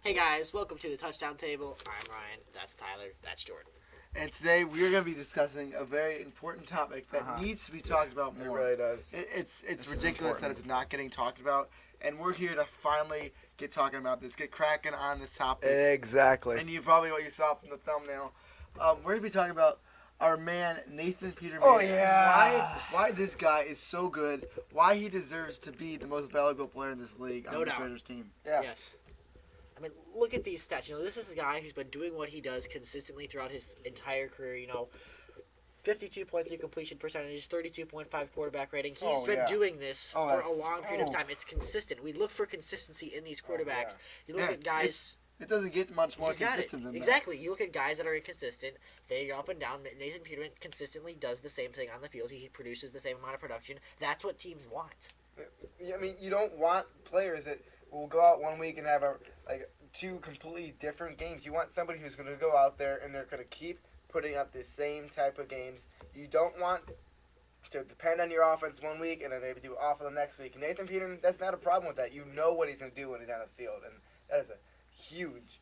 Hey guys, welcome to the Touchdown Table. I'm Ryan, that's Tyler, that's Jordan. And today we're going to be discussing a very important topic that needs to be talked about more. It really does. It's ridiculous that it's not getting talked about, and we're here to finally get talking about this, get cracking on this topic. Exactly. And what you saw from the thumbnail. We're going to be talking about our man Nathan Peterman. Oh yeah. Why this guy is so good? Why he deserves to be the most valuable player in this league on this Raiders team. Yeah. Yes. I mean, look at these stats. This is a guy who's been doing what he does consistently throughout his entire career. 52.3 completion percentage, 32.5 quarterback rating. He's been doing this for a long period of time. It's consistent. We look for consistency in these quarterbacks. You look at guys. It doesn't get much more consistent than that. Exactly. You look at guys that are inconsistent. They go up and down. Nathan Peterman consistently does the same thing on the field. He produces the same amount of production. That's what teams want. I mean, you don't want players that will go out one week and have two completely different games. You want somebody who's going to go out there and they're going to keep putting up the same type of games. You don't want to depend on your offense one week and then they do awful the next week. Nathan Peterman, that's not a problem with that. You know what he's going to do when he's on the field, and that is a huge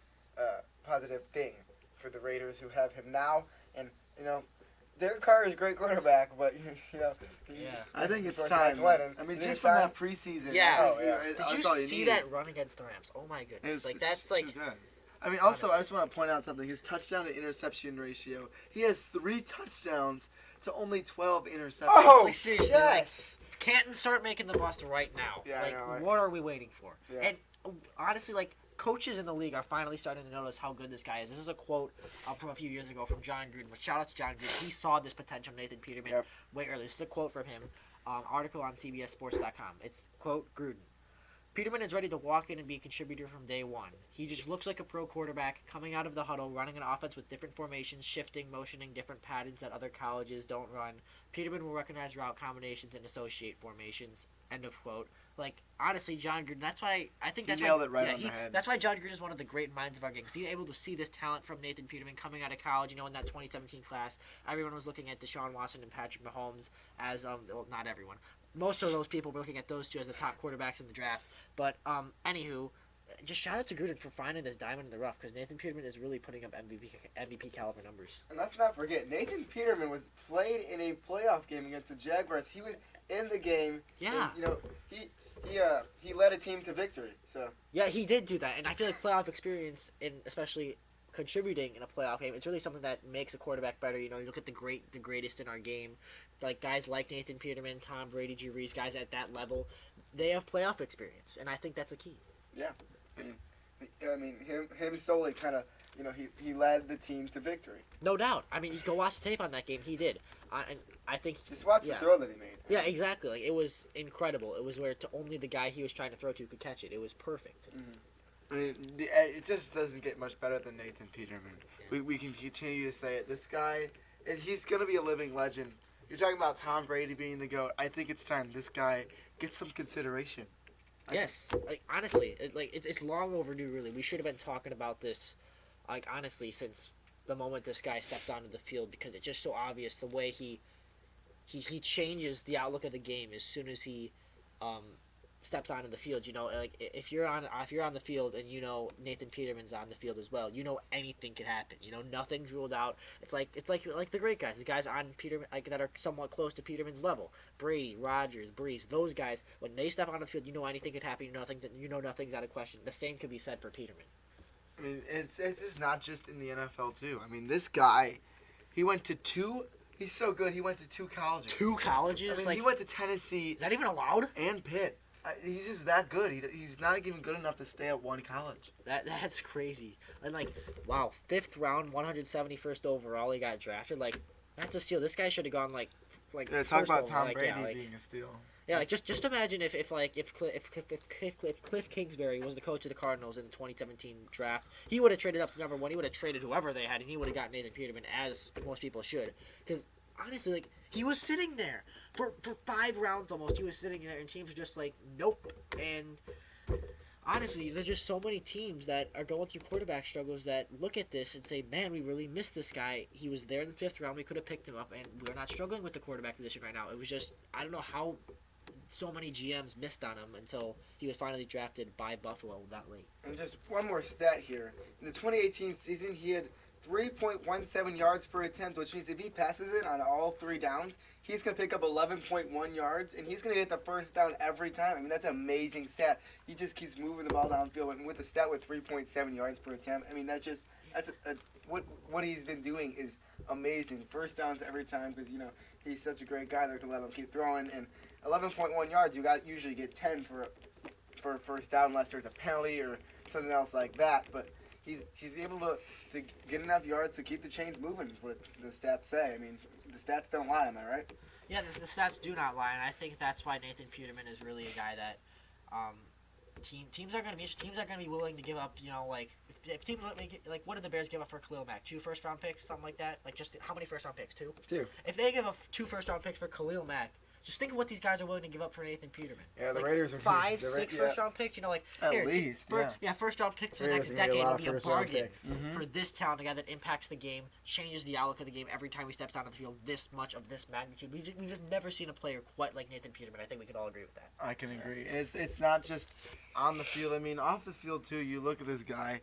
positive thing for the Raiders who have him now. And Derek Carr is a great quarterback, but I think it's time. I mean, just from that preseason. Yeah. Did you see that run against the Rams? Oh my goodness! That's too good. I mean, also, I just want to point out something. His touchdown to interception ratio. He has 3 touchdowns to only 12 interceptions. Oh, seriously, yes. Canton start making the bust right now. Yeah, what are we waiting for? Yeah. And honestly, coaches in the league are finally starting to notice how good this guy is. This is a quote from a few years ago from John Gruden. But shout out to John Gruden. He saw this potential in Nathan Peterman way earlier. This is a quote from him. Article on CBSSports.com. It's, quote, Gruden. Peterman is ready to walk in and be a contributor from day one. He just looks like a pro quarterback coming out of the huddle, running an offense with different formations, shifting, motioning, different patterns that other colleges don't run. Peterman will recognize route combinations and associate formations. End of quote. Honestly, John Gruden, that's why I think that's nailed it right on the head. That's why John Gruden is one of the great minds of our game. Because he's able to see this talent from Nathan Peterman coming out of college. In that 2017 class, everyone was looking at Deshaun Watson and Patrick Mahomes as, well, not everyone. Most of those people were looking at those two as the top quarterbacks in the draft. But, anywho, just shout out to Gruden for finding this diamond in the rough, because Nathan Peterman is really putting up MVP caliber numbers. And let's not forget, Nathan Peterman was played in a playoff game against the Jaguars. He was in the game. Yeah. And, he led a team to victory. So. Yeah, he did do that, and I feel like playoff experience, and especially contributing in a playoff game, it's really something that makes a quarterback better. You look at the greatest in our game, guys like Nathan Peterman, Tom Brady, Drew Brees, guys at that level, they have playoff experience, and I think that's a key. Yeah, I mean, him solely kind of, he led the team to victory. No doubt. I mean, you go watch the tape on that game. He did, and I think just watch the throw that he made. Yeah, exactly. It was incredible. It was where only the guy he was trying to throw to could catch it. It was perfect. Mm-hmm. I mean, it just doesn't get much better than Nathan Peterman. Yeah. We can continue to say it. This guy, he's going to be a living legend. You're talking about Tom Brady being the GOAT. I think it's time this guy gets some consideration. Yes. Honestly, it's long overdue, really. We should have been talking about this, honestly, since the moment this guy stepped onto the field, because it's just so obvious the way he changes the outlook of the game as soon as he steps onto the field. If you're on the field and Nathan Peterman's on the field as well, anything can happen. Nothing's ruled out. It's like the great guys, the guys on Peterman, that are somewhat close to Peterman's level. Brady, Rodgers, Brees, those guys, when they step onto the field, anything could happen. Nothing's out of question. The same could be said for Peterman. I mean, it's just not just in the NFL too. I mean, this guy, he went to 2. He's so good. He went to 2 colleges. 2 colleges? I mean, he went to Tennessee. Is that even allowed? And Pitt. He's just that good. He's not even good enough to stay at one college. That's crazy. And wow, 5th round, 171st overall, he got drafted. That's a steal. This guy should have gone yeah, talk about Tom Brady being a steal. Yeah, just imagine if Cliff Kingsbury was the coach of the Cardinals in the 2017 draft, he would have traded up to number 1. He would have traded whoever they had, and he would have got Nathan Peterman, as most people should. Because honestly, he was sitting there for 5 rounds almost. He was sitting there, and teams were just nope. And honestly, there's just so many teams that are going through quarterback struggles that look at this and say, man, we really missed this guy. He was there in the 5th round. We could have picked him up, and we're not struggling with the quarterback position right now. It was just, I don't know how so many GMs missed on him until he was finally drafted by Buffalo that late. And just one more stat here. In the 2018 season, he had 3.17 yards per attempt, which means if he passes it on all 3 downs, he's going to pick up 11.1 yards, and he's going to get the first down every time. I mean, that's an amazing stat. He just keeps moving the ball downfield, and with a stat with 3.7 yards per attempt, I mean, what he's been doing is amazing. First downs every time because, he's such a great guy. They're going to let him keep throwing, and 11.1 yards, you usually get 10 for a first down unless there's a penalty or something else like that, but he's able to get enough yards to keep the chains moving, is what the stats say. I mean, the stats don't lie, am I right? Yeah, the stats do not lie, and I think that's why Nathan Peterman is really a guy that teams are going to be willing to give up. If teams what did the Bears give up for Khalil Mack? 2 first-round picks, something like that. Like, just how many first-round picks? 2. 2. If they give up 2 first-round picks for Khalil Mack, just think of what these guys are willing to give up for Nathan Peterman. Yeah, the Raiders are 5, 6 first-round picks. At least, first-round pick for the Raiders next are gonna get decade a lot will of be a first-round bargain picks. for this talent, a guy that impacts the game, changes the outlook of the game every time he steps onto the field. This much of this magnitude, we've just never seen a player quite like Nathan Peterman. I think we could all agree with that. I can agree. It's not just on the field. I mean, off the field too. You look at this guy,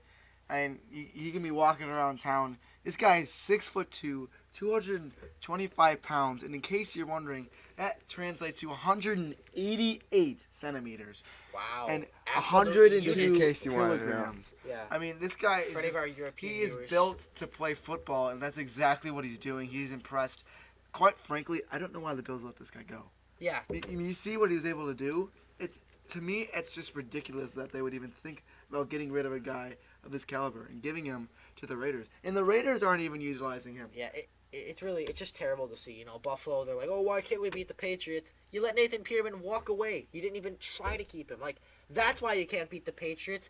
and he can be walking around town. This guy is 6'2", 225 pounds, and in case you're wondering, that translates to 188 centimeters. Wow. And Absolute 102 units. In case you wanted to know. kilograms. Yeah. I mean, this guy For any is of our European he is viewers. built to play football, and that's exactly what he's doing. He's impressed. Quite frankly, I don't know why the Bills let this guy go. Yeah. I mean, you see what he was able to do. To me, it's just ridiculous that they would even think about getting rid of a guy of this caliber and giving him to the Raiders. And the Raiders aren't even utilizing him. Yeah, it's just terrible to see. Buffalo, they're like, oh, why can't we beat the Patriots? You let Nathan Peterman walk away. You didn't even try to keep him. That's why you can't beat the Patriots.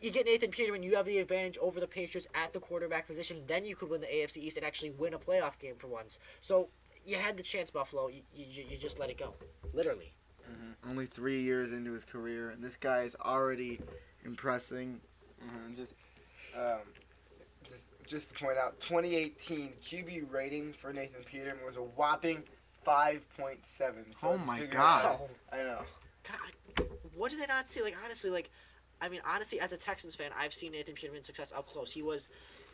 You get Nathan Peterman, you have the advantage over the Patriots at the quarterback position. Then you could win the AFC East and actually win a playoff game for once. So you had the chance, Buffalo. You just let it go. Literally. Mm-hmm. Only 3 years into his career, and this guy is already impressing. Just to point out, 2018 QB rating for Nathan Peterman was a whopping 5.7. Oh my God. I know. God, what did I not see? Honestly, as a Texans fan, I've seen Nathan Peterman's success up close.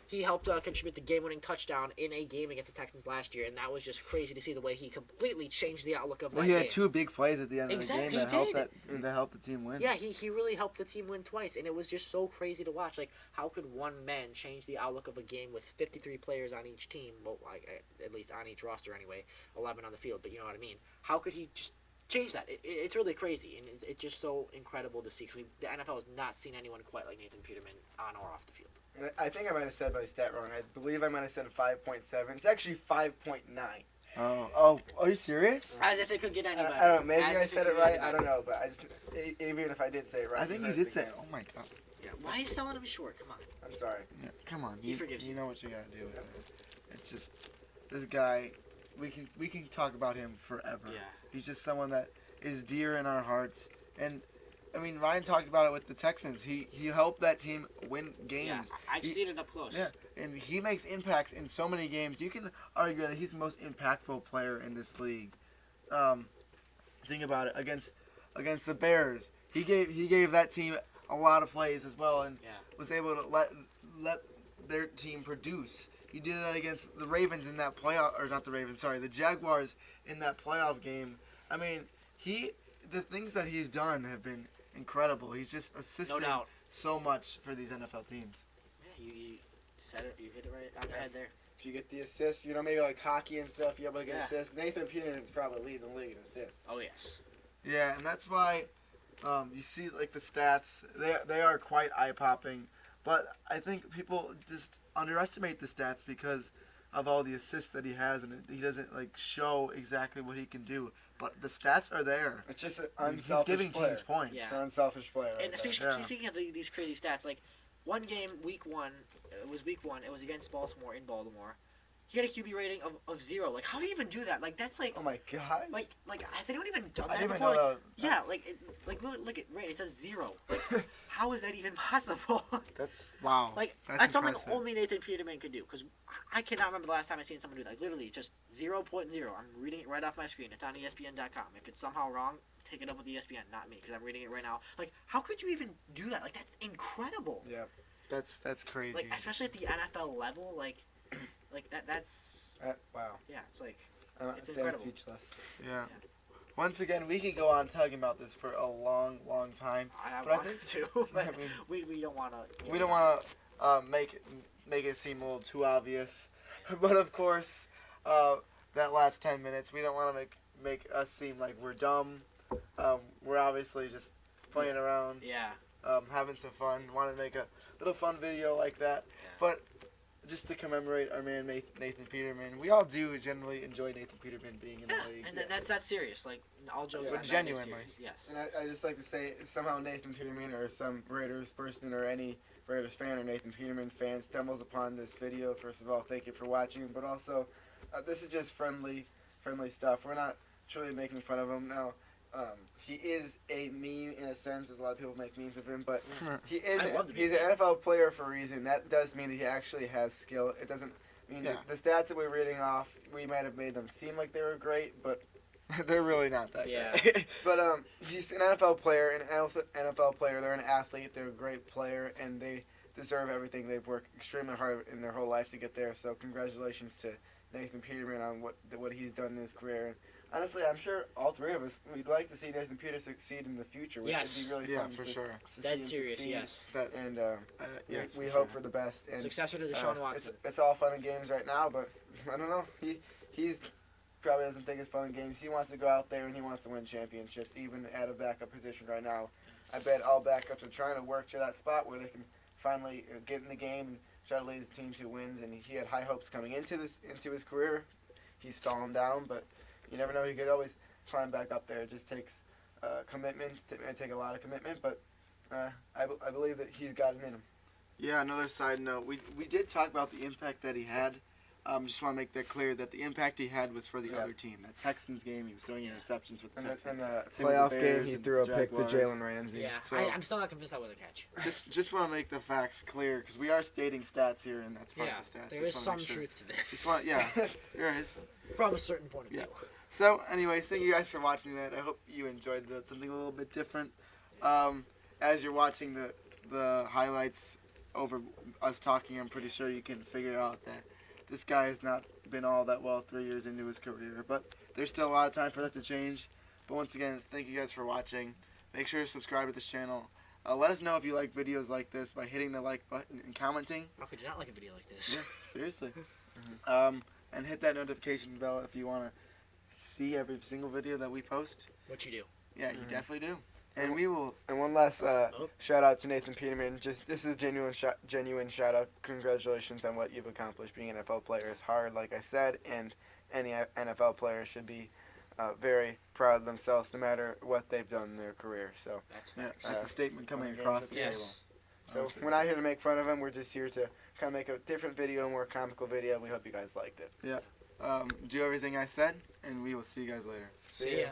He helped contribute the game-winning touchdown in a game against the Texans last year, and that was just crazy to see the way he completely changed the outlook of that Well, game. he had 2 big plays at the end of the Exactly, game that he helped the team win. Yeah, he really helped the team win twice, and it was just so crazy to watch. How could one man change the outlook of a game with 53 players on each team? Well, at least on each roster anyway, 11 on the field, but you know what I mean. How could he just change that? It's really crazy, and it's just so incredible to see. The NFL has not seen anyone quite like Nathan Peterman on or off the field. I think I might have said my stat wrong. I believe I might have said 5.7. It's actually 5.9. Oh, are you serious? As if it could get any better. I don't know. Maybe As I if it said could it get right. any I better. don't know. But even if I did say it right. I think you did say it. Oh my God. Yeah. Why are you selling him short? Come on. I'm sorry. Yeah, come on. He forgives you. You know what you gotta do. It's just this guy. We can talk about him forever. Yeah. He's just someone that is dear in our hearts. And I mean, Ryan talked about it with the Texans. He helped that team win games. Yeah, I've seen it up close. Yeah, and he makes impacts in so many games. You can argue that he's the most impactful player in this league. Think about it against the Bears. He gave that team a lot of plays as well, and was able to let their team produce. He did that against the Ravens in that playoff, or not the Ravens, sorry, the Jaguars in that playoff game. I mean, the things that he's done have been incredible. He's just assisted so much for these NFL teams. Yeah, you said it. You hit it right on the head there. If you get the assists, maybe like hockey and stuff, you're able to get assists. Nathan Peterman's probably leading the league in assists. Oh yes. Yeah, and that's why you see like the stats. They are quite eye popping, but I think people just underestimate the stats because of all the assists that he has, and he doesn't show exactly what he can do. But the stats are there. It's just an unselfish He's giving player. teams points. Yeah. It's an unselfish player. And right there. speaking of these crazy stats, one game, week one, it was against Baltimore in Baltimore. He had a QB rating of 0. How do you even do that? That's Oh my God. Has anyone even done I that didn't even before? know that. Yeah, look at Ray. It says 0. How is that even possible? That's wow. That's something impressive. only Nathan Peterman could do. Because I cannot remember the last time I seen someone do that. Literally, just 0.0. I'm reading it right off my screen. It's on ESPN.com. If it's somehow wrong, take it up with ESPN, not me, because I'm reading it right now. Like, how could you even do that? Like, that's incredible. Yeah. That's crazy. Like, especially at the NFL level, like that's Wow. yeah, it's like It's incredible. speechless. Yeah. Once again, we could go on talking about this for a long, long time. I But I wanted think- to, but I mean, we don't want to. we don't want to make it seem a little too obvious, but of course, that last 10 minutes, we don't want to make us seem like we're dumb. We're obviously just playing around, Yeah. having some fun. Want to make a little fun video like that, but just to commemorate our man Nathan Peterman. We all do generally enjoy Nathan Peterman being in the league. And that's serious. Like, all jokes Yeah. aside, that is Genuinely. serious, yes. And I just like to say, somehow Nathan Peterman or some Raiders person or any Raiders fan or Nathan Peterman fan stumbles upon this video. First of all, thank you for watching. But also, this is just friendly stuff. We're not truly making fun of him. Now, he is a meme in a sense, as a lot of people make memes of him. But he is I love the he's meme. an NFL player for a reason. That does mean that he actually has skill. It doesn't mean Yeah. the stats that we're reading off, we might have made them seem like they were great, but They're really not that Yeah. good. But he's an NFL player, NFL player. They're an athlete. They're a great player, and they deserve everything. They've worked extremely hard in their whole life to get there. So congratulations to Nathan Peterman on what he's done in his career. And honestly, I'm sure all three of us we'd like to see Nathan Peterman succeed in the future. Yes. It'd be really Yeah, fun for to, sure. to see That's him serious, succeed. yes. That, And yes, we for hope sure. for the best. And Successor to Deshaun Watson. It's all fun and games right now, but I don't know. He's probably doesn't think it's fun and games. He wants to go out there and he wants to win championships, even at a backup position right now. I bet all backups are trying to work to that spot where they can finally get in the game and try to lead his team to wins. And he had high hopes coming into his career. He's fallen down, but you never know. He could always climb back up there. It just takes commitment. It take a lot of commitment, but I believe that he's got it in him. Yeah, another side note. We did talk about the impact that he had. Just want to make that clear that the impact he had was for the other team. That Texans game, he was throwing interceptions with the In Texans. the Same with the playoff game, Bears he and threw a pick to Jaguars. Jalen Ramsey. Yeah, So- I'm still not convinced that was a catch. Just want to make the facts clear because we are stating stats here, and that's part Yeah, of the stats. there Just is wanna some make sure. truth to this. Just want, yeah, there is. From a certain point of Yeah. view. So, anyways, thank you guys for watching that. I hope you enjoyed that. Something a little bit different. As you're watching the highlights over us talking, I'm pretty sure you can figure out that this guy has not been all that well 3 years into his career. But there's still a lot of time for that to change. But once again, thank you guys for watching. Make sure to subscribe to this channel. Let us know if you like videos like this by hitting the like button and commenting. How could you not like a video like this? Yeah, seriously. And hit that notification bell if you want to see every single video that we post. What you do? Yeah, you definitely do. And we will. And one last shout out to Nathan Peterman. This is genuine shout out. Congratulations on what you've accomplished. Being an NFL player is hard, like I said, and any NFL player should be very proud of themselves, no matter what they've done in their career. So, That's Yeah, facts. that's a statement coming games across at the the Yes. table. so we're not here to make fun of him. We're just here to kind of make a different video, a more comical video. We hope you guys liked it. Do everything I said, and we will see you guys later. See ya.